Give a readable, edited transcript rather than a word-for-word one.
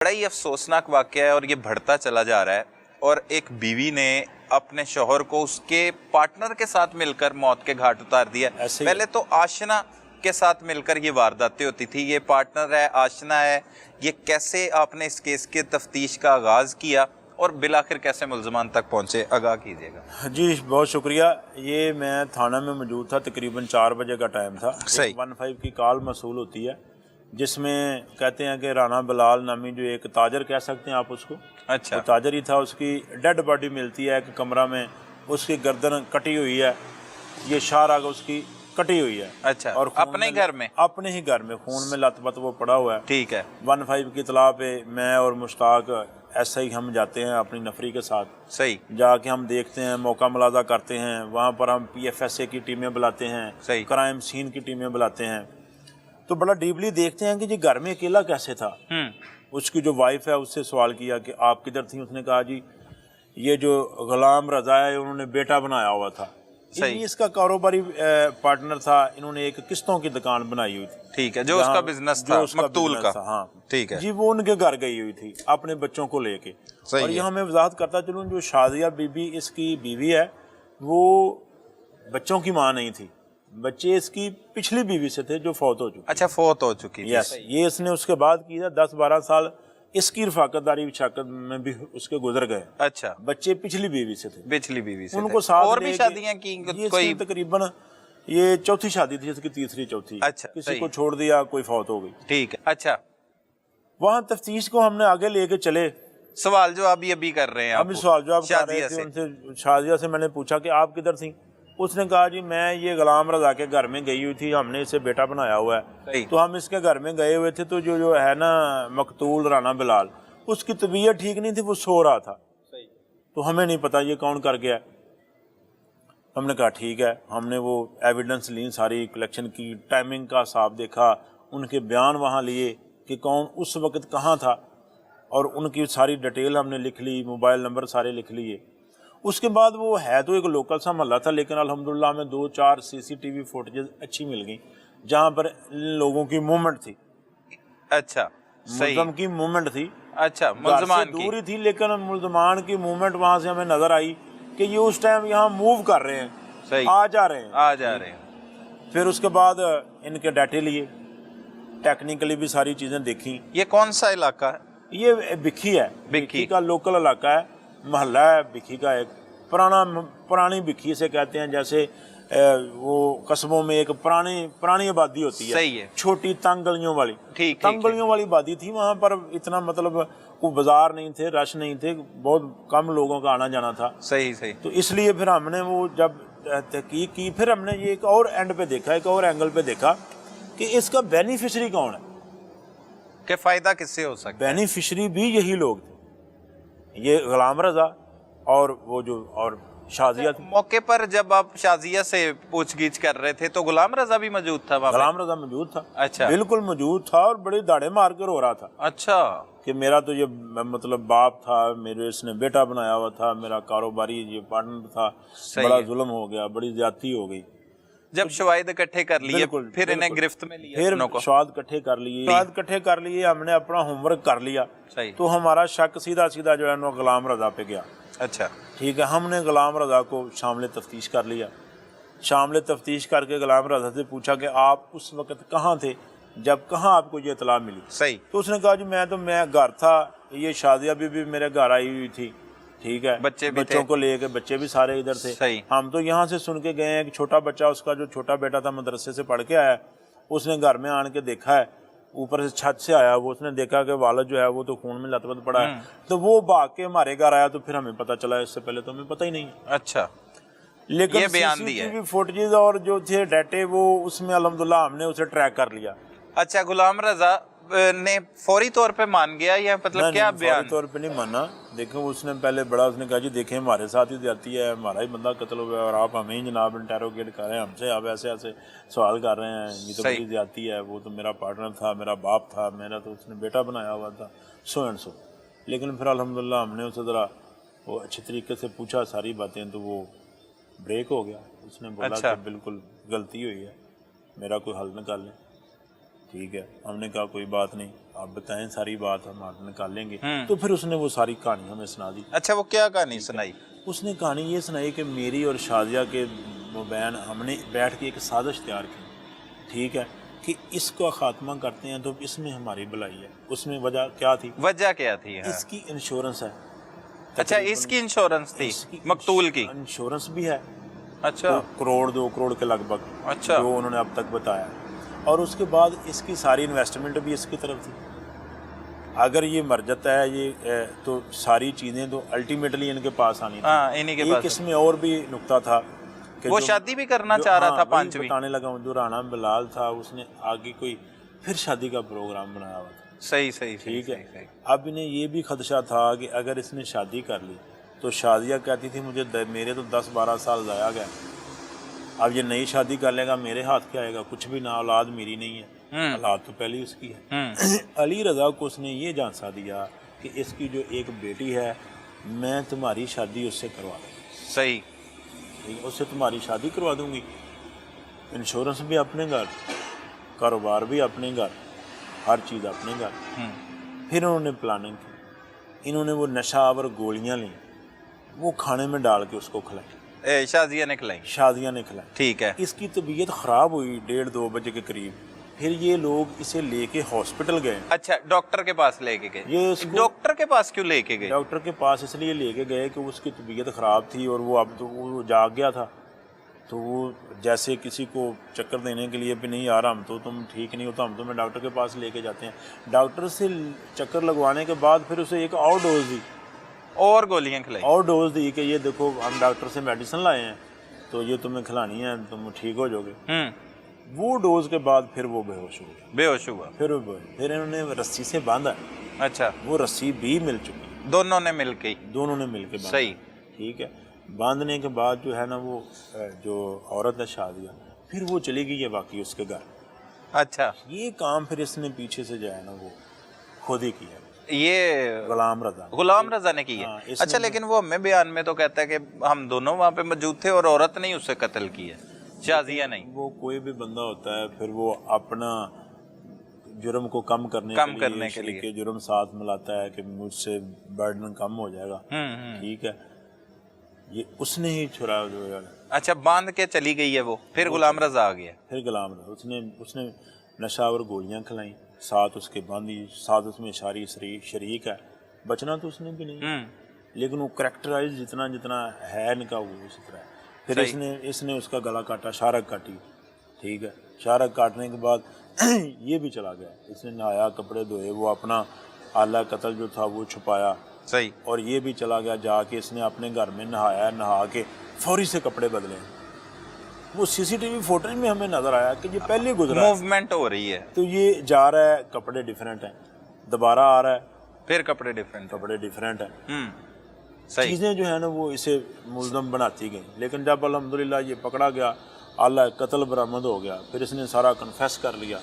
बड़ा ही अफसोसनाक वाक़या है और ये बढ़ता चला जा रहा है। और एक बीवी ने अपने शौहर को उसके पार्टनर के साथ मिलकर मौत के घाट उतार दिया। पहले तो आशना के साथ मिलकर ये वारदातें होती थी, ये पार्टनर है, आशना है। ये कैसे आपने इस केस के तफ्तीश का आगाज़ किया और बिलाखिर कैसे मुल्ज़मान तक पहुँचे, आगाह कीजिएगा। जी बहुत शुक्रिया। ये मैं थाना में मौजूद था, तकरीबन 4 बजे का टाइम था। 15 की कॉल मसूल होती है जिसमें कहते हैं कि राना बिलाल नामी जो एक ताजर कह सकते हैं आप उसको, अच्छा, तो ताजर ही था, उसकी डेड बॉडी मिलती है एक कमरा में, उसकी गर्दन कटी हुई है, ये शाहराग उसकी कटी हुई है। अच्छा, और अपने घर में, अपने ही घर में खून में लथपथ वो पड़ा हुआ है। ठीक है। 15 की इतला पे मैं और मुश्ताक ऐसे ही हम जाते हैं अपनी नफरी के साथ। सही। जाके हम देखते हैं, मौका मुलाजा करते हैं, वहाँ पर हम PFSA की टीमें बुलाते हैं, सही, क्राइम सीन की टीमें बुलाते हैं, तो बड़ा डीपली देखते हैं कि ये घर में अकेला कैसे था। उसकी जो वाइफ है उससे सवाल किया कि आप किधर थी, उसने कहा जी ये जो गुलाम रजा है उन्होंने बेटा बनाया हुआ था, ये इसका कारोबारी पार्टनर था, इन्होंने एक किस्तों की दुकान बनाई हुई थी। ठीक है, जो उसका बिजनेस था, मकतूल का। हाँ ठीक है जी, वो उनके घर गई हुई थी अपने बच्चों को लेके। और यहाँ मैं वजाहत करता चलूँ, जो शादिया बीबी इसकी बीवी है वो बच्चों की माँ नहीं थी, बच्चे इसकी पिछली बीवी से थे जो फौत हो चुकी। अच्छा, फौत हो चुकी थी। यस, ये इसने उसके बाद किया। 10-12 साल इसकी रफाकतदारी विशाकत में भी उसके गुजर गए। अच्छा, बच्चे पिछली बीवी से थे, पिछली बीवी से उनको साथ और भी शादियां की कोई तकरीबन ये चौथी शादी थी इसकी, तीसरी चौथी। अच्छा, किसी को छोड़ दिया, कोई फौत हो गई। ठीक है। अच्छा, वहाँ तफ्तीश को हमने आगे लेके चले। सवाल जो अभी कर रहे हैं, अभी सवाल जो आप कर रहे थे उनसे, शादिया से मैंने पूछा कि आप किधर थी, उसने कहा जी मैं ये गुलाम रजा के घर में गई हुई थी, हमने इसे बेटा बनाया हुआ है, तो हम इसके घर में गए हुए थे, तो जो है ना मकतूल राना बिलाल, उसकी तबीयत ठीक नहीं थी, वो सो रहा था, तो हमें नहीं पता ये कौन कर गया। हमने कहा ठीक है, हमने वो एविडेंस ली, सारी कलेक्शन की, टाइमिंग का हिसाब देखा, उनके बयान वहाँ लिए कि कौन उस वक्त कहाँ था, और उनकी सारी डिटेल हमने लिख ली, मोबाइल नंबर सारे लिख लिए। उसके बाद वो है तो एक लोकल सा महल्ला था, लेकिन अल्हम्दुलिल्लाह में 2-4 CCTV फुटेज अच्छी मिल गई जहाँ पर लोगों की मूवमेंट थी। अच्छा, मुल्ज़म की मूवमेंट थी। अच्छा, मुल्ज़मान दूर ही थी, लेकिन मुल्ज़मान की मूवमेंट वहाँ से हमें नजर आई कि ये उस टाइम यहाँ मूव कर रहे हैं, सही, आ जा रहे हैं। फिर उसके बाद इनके डाटे लिए, टेक्निकली भी सारी चीज़ें देखी। ये कौन सा इलाका है? ये बिखी है, बिखी का लोकल इलाका है, महल्ला है बिखी का, एक पुरानी बिखी से कहते हैं, जैसे वो कस्बों में एक पुरानी आबादी होती है। सही है। छोटी तंग गलियों वाली, तंग गलियों वाली आबादी थी। वहाँ पर इतना मतलब कोई बाजार नहीं थे, रश नहीं थे, बहुत कम लोगों का आना जाना था। सही। तो इसलिए फिर हमने वो जब तहकीक की, फिर हमने ये एक और एंड पे देखा, एक और एंगल पे देखा कि इसका बेनिफिशरी कौन है, कि फायदा किससे हो सकता है। बेनिफिशरी भी यही लोग थे, ये गुलाम रजा और वो जो और शाजिया थी। मौके पर जब आप शाजिया से पूछगिछ कर रहे थे तो गुलाम रजा भी मौजूद था वहाँ? गुलाम रजा मौजूद था। अच्छा, बिल्कुल मौजूद था, और बड़ी दाढ़े मार कर रो रहा था। अच्छा, कि मेरा तो ये मतलब बाप था, मेरे इसने बेटा बनाया हुआ था, मेरा कारोबारी ये पार्टनर था, बड़ा जुल्म हो गया, बड़ी ज्यादती हो गई। जब शवाहिद इकट्ठे कर लिए, फिर इन्हें गिरफ्त में लिया, फिर शवाहिद इकट्ठे कर लिए, हमने अपना होमवर्क कर लिया, तो हमारा शक सीधा जो है ना गुलाम रजा पे गया। अच्छा, ठीक है, हमने गुलाम रजा को शामिल तफ्तीश कर लिया। शामिल तफ्तीश करके गुलाम रजा से पूछा कि आप उस वक्त कहाँ थे जब कहाँ आपको ये इतला मिली। सही। तो उसने कहा जी मैं घर था, ये शादिया भी मेरे घर आई हुई थी, ठीक है, बच्चों को लेके, बच्चे भी सारे इधर थे। सही। हम तो यहाँ से सुन के गए हैं कि छोटा बच्चा, उसका जो छोटा बेटा था मदरसे से पढ़ के आया, उसने घर में आन के देखा है, ऊपर से छत से आया वो, उसने देखा कि वालिद जो है वो तो खून में लथपथ पड़ा है, तो वो भाग के हमारे घर आया, तो फिर हमें पता चला, इससे पहले तो हमें पता ही नहीं। अच्छा, लेकिन ये बयान दिया फुटेज और जो थे डाटे वो, उसमें अल्हम्दुलिल्लाह हमने उसे ट्रैक कर लिया। अच्छा, गुलाम रजा ने फौरी तौर पे मान गया या मतलब क्या बयान? फौरी तौर पे नहीं माना। देखो उसने पहले बड़ा, उसने कहा जी देखें हमारे साथ ही जाती है, हमारा ही बंदा कत्ल हुआ और आप हमें ही जनाब इंटेरोगेट कर रहे हैं, हमसे आप ऐसे सवाल कर रहे हैं, ये तो बड़ी ज्यादती है, वो तो मेरा पार्टनर था, मेरा बाप था, मेरा तो उसने बेटा बनाया हुआ था, सो एंड सो। लेकिन फिर अल्हम्दुलिल्लाह हमने उसे ज़रा वो अच्छी तरीके से पूछा सारी बातें, तो वो ब्रेक हो गया। उसने बोला कि बिल्कुल गलती हुई है, मेरा कोई हल निकाल लें। ٹھیک ہے. ہم نے کہا کوئی بات نہیں, آپ بتائیں ساری بات, ہم آپ نکال لیں گے. تو پھر اس نے وہ ساری کہانی ہمیں سنا دی. اچھا, وہ کیا کہانی سنائی؟ اس نے کہانی یہ سنائی کہ میری اور شادیہ کے مابین ہم نے بیٹھ کے ایک سازش تیار کی, ٹھیک ہے, کہ اس کا خاتمہ کرتے ہیں تو اس میں ہماری بھلائی ہے. اس میں وجہ کیا تھی؟ وجہ کیا تھی؟ اس کی انشورنس ہے. اچھا, اس کی انشورنس تھی, مقتول کی انشورنس بھی ہے. اچھا, 1 کروڑ 2 کروڑ کے لگ بھگ, اچھا, جو انہوں نے اب تک بتایا. اور اس کے بعد اس کی ساری انویسٹمنٹ بھی اس کی طرف تھی. اگر یہ مر جاتا ہے یہ تو ساری چیزیں تو الٹیمیٹلی ان کے پاس آنی تھی. ایک اس میں اور بھی نقطہ تھا کہ وہ شادی بھی کرنا چاہ رہا تھا. 5ویں بتانے لگا ہوں, جو رانا بلال تھا اس نے آگے کوئی پھر شادی کا پروگرام بنایا ہوا تھا. صحیح, ٹھیک ہے. اب انہیں یہ بھی خدشہ تھا کہ اگر اس نے شادی کر لی تو شادیہ کہتی تھی مجھے میرے تو 10-12 سال ضائع گئے, اب یہ نئی شادی کر لے گا, میرے ہاتھ کیا آئے گا؟ کچھ بھی نہ, اولاد میری نہیں ہے, اولاد تو پہلے اس کی ہے. علی رضا کو اس نے یہ جانسا دیا کہ اس کی جو ایک بیٹی ہے, میں تمہاری شادی اس سے کروا دوں گی. صحیح, اس سے تمہاری شادی کروا دوں گی, انشورنس بھی اپنے گھر, کاروبار بھی اپنے گھر, ہر چیز اپنے گھر. پھر انہوں نے پلاننگ کی, انہوں نے وہ نشہ آور گولیاں لیں, وہ کھانے میں ڈال کے اس کو کھلائی. شادیاں نے کھلائی. شادیاں نے کھلائی. ٹھیک ہے. اس کی طبیعت خراب ہوئی 1:30-2 بجے کے قریب. پھر یہ لوگ اسے لے کے ہاسپٹل گئے. اچھا, ڈاکٹر کے پاس لے کے گئے؟ یہ ڈاکٹر کے پاس کیوں لے کے گئے؟ ڈاکٹر کے پاس اس لیے لے کے گئے کہ اس کی طبیعت خراب تھی اور وہ اب تو وہ جاگ گیا تھا. تو وہ جیسے کسی کو چکر دینے کے لیے بھی نہیں یار ہم تو تم ٹھیک نہیں ہو تو ہم تمہیں ڈاکٹر کے پاس لے کے جاتے ہیں. ڈاکٹر سے چکر لگوانے کے بعد پھر اسے ایک اور ڈوز دی, اور گولیاں کھلائی, اور ڈوز دی کہ یہ دیکھو ہم ڈاکٹر سے میڈیسن لائے ہیں تو یہ تمہیں کھلانی ہے, تم ٹھیک ہو جاؤ گے. وہ ڈوز کے بعد پھر وہ بے ہوش ہو گیا. بے ہوش ہوا. پھر انہوں نے رسی سے باندھا. اچھا, وہ رسی بھی مل چکی, دونوں نے مل کے باندھا. صحیح, ٹھیک ہے. باندھنے کے بعد جو ہے نا وہ جو عورت ہے شادیہ, پھر وہ چلی گئی ہے واقعی اس کے گھر. اچھا, یہ کام پھر اس نے پیچھے سے جو ہے نا وہ خود ہی کیا, یہ غلام رضا نے کی ہے. اچھا, لیکن وہ ہمیں بیان میں تو کہتا ہے کہ ہم دونوں وہاں پہ موجود تھے اور عورت نے اسے قتل کی ہے, شازیہ نہیں. وہ کوئی بھی بندہ ہوتا ہے پھر وہ اپنا جرم کو کم کرنے کے لیے کہ جرم ساتھ ملاتا ہے کہ مجھ سے برڈن کم ہو جائے گا. ٹھیک ہے, یہ اس نے ہی چھڑا جو ہے. اچھا, باندھ کے چلی گئی ہے وہ, پھر غلام رضا آ گیا. پھر غلام رضا اس نے نشاور گولیاں کھلائیں, ساتھ اس کے باندھی, ساتھ اس میں شاری شریک ہے. بچنا تو اس نے بھی نہیں, لیکن وہ کریکٹرائز جتنا ہے ان کا وہ اسی طرح ہے. پھر اس نے اس کا گلا کاٹا, شارک کاٹی. ٹھیک ہے, شارک کاٹنے کے بعد یہ بھی چلا گیا. اس نے نہایا, کپڑے دھوئے, وہ اپنا آلہ قتل جو تھا وہ چھپایا. صحیح. اور یہ بھی چلا گیا, جا کے اس نے اپنے گھر میں نہایا, نہا کے فوری سے کپڑے بدلے. وہ CCTV فوٹیج میں ہمیں نظر آیا کہ یہ پہلے گزرا, موومنٹ ہو رہی ہے, تو یہ جا رہا ہے, کپڑے ڈیفرنٹ ہیں, دوبارہ آ رہا ہے, پھر کپڑے ڈیفرنٹ ہیں. چیزیں جو ہیں نا وہ اسے ملزم بناتی گئیں. لیکن جب الحمدللہ یہ پکڑا گیا, آلہ قتل برآمد ہو گیا, پھر اس نے سارا کنفیس کر لیا.